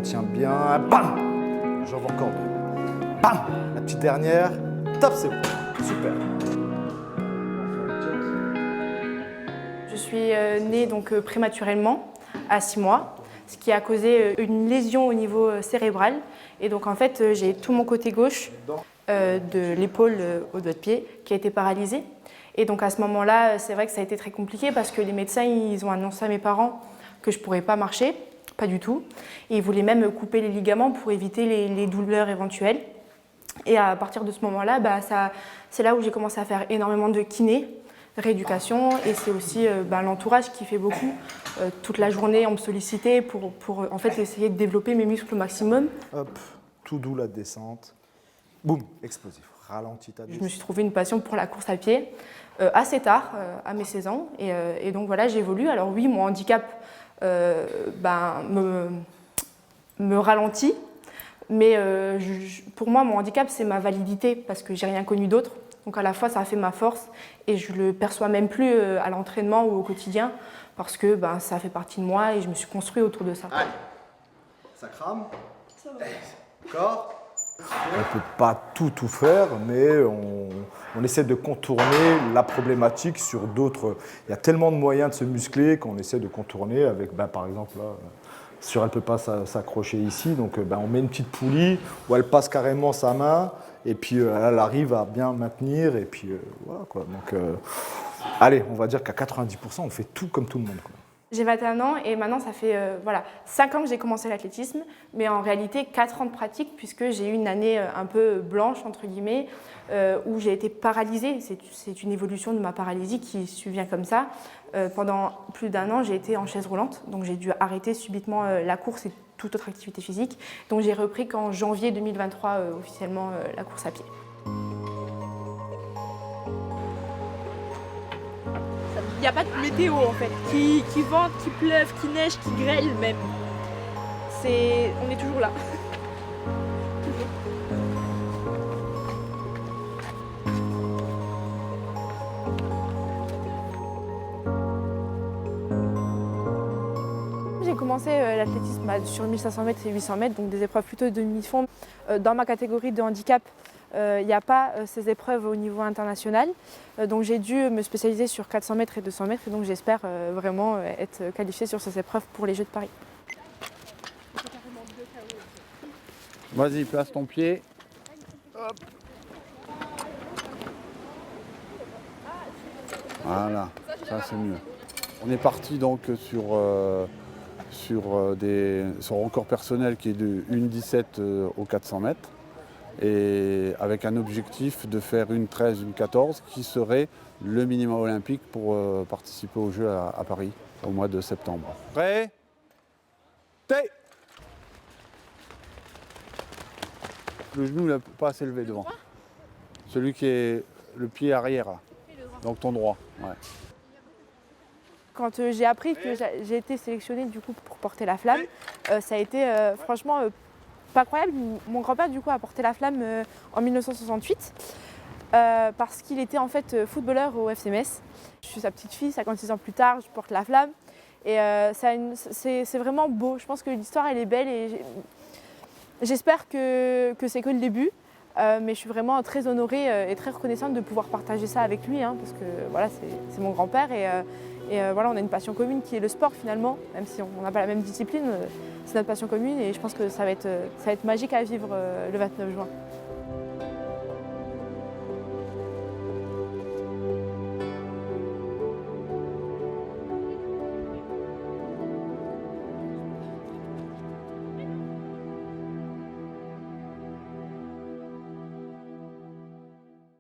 retient bien. Bam! J'en vois encore deux. Bam! La petite dernière. Top, c'est bon. Super. Je suis née donc prématurément à 6 mois, ce qui a causé une lésion au niveau cérébral. Et donc en fait, j'ai tout mon côté gauche de l'épaule au doigt de pied qui a été paralysé. Et donc à ce moment-là, c'est vrai que ça a été très compliqué parce que les médecins, ils ont annoncé à mes parents que je ne pourrais pas marcher, pas du tout. Et ils voulaient même couper les ligaments pour éviter les douleurs éventuelles. Et à partir de ce moment-là, c'est là où j'ai commencé à faire énormément de kiné, rééducation, et c'est aussi l'entourage qui fait beaucoup. Toute la journée, on me sollicitait pour en fait, essayer de développer mes muscles au maximum. Hop, tout doux la descente. Boum, explosif. Ralentis ta descente. Je me suis trouvé une passion pour la course à pied assez tard, à mes 16 ans. Et donc voilà, j'évolue. Alors oui, mon handicap me ralentit. Mais pour moi, mon handicap, c'est ma validité parce que j'ai rien connu d'autre. Donc à la fois, ça a fait ma force et je le perçois même plus à l'entraînement ou au quotidien parce que ça fait partie de moi et je me suis construit autour de ça. Allez, ça crame. Ça va. D'accord. On ne peut pas tout faire, mais on essaie de contourner la problématique sur d'autres. Il y a tellement de moyens de se muscler qu'on essaie de contourner avec, par exemple, là, elle ne peut pas s'accrocher ici, donc on met une petite poulie où elle passe carrément sa main et puis elle arrive à bien maintenir et puis voilà quoi. Donc allez, on va dire qu'à 90%, on fait tout comme tout le monde, quoi. J'ai 21 ans et maintenant ça fait 5 ans que j'ai commencé l'athlétisme, mais en réalité 4 ans de pratique puisque j'ai eu une année un peu blanche entre guillemets où j'ai été paralysée. C'est une évolution de ma paralysie qui survient comme ça. Pendant plus d'1 an, j'ai été en chaise roulante, donc j'ai dû arrêter subitement la course et toute autre activité physique. Donc j'ai repris qu'en janvier 2023 officiellement la course à pied. Il n'y a pas de météo en fait, qui vente, qui pleuve, qui neige, qui grêle même. On est toujours là. J'ai commencé l'athlétisme sur 1500 mètres et 800 mètres, donc des épreuves plutôt de demi-fond. Dans ma catégorie de handicap, il n'y a pas ces épreuves au niveau international. Donc j'ai dû me spécialiser sur 400 mètres et 200 mètres et donc j'espère vraiment être qualifiée sur ces épreuves pour les Jeux de Paris. Vas-y, place ton pied. Hop. Voilà, ça c'est mieux. On est parti donc sur record personnel qui est de 1,17 au 400 mètres. Et avec un objectif de faire une 13, une 14 qui serait le minimum olympique pour participer aux Jeux à Paris au mois de septembre. Prêt? T'es! Le genou n'a pas assez levé devant. Celui qui est le pied arrière, là. Donc ton droit. Ouais. Quand j'ai appris que j'ai été sélectionnée du coup, pour porter la flamme, ça a été franchement pas croyable. Mon grand-père du coup a porté la flamme en 1968 parce qu'il était en fait footballeur au FC Metz. Je suis sa petite fille, 56 ans plus tard, je porte la flamme et c'est vraiment beau. Je pense que l'histoire elle est belle et j'espère que c'est que le début. Mais je suis vraiment très honorée et très reconnaissante de pouvoir partager ça avec lui parce que voilà, c'est mon grand-père et voilà, on a une passion commune qui est le sport finalement, même si on n'a pas la même discipline, c'est notre passion commune et je pense que ça va être magique à vivre le 29 juin.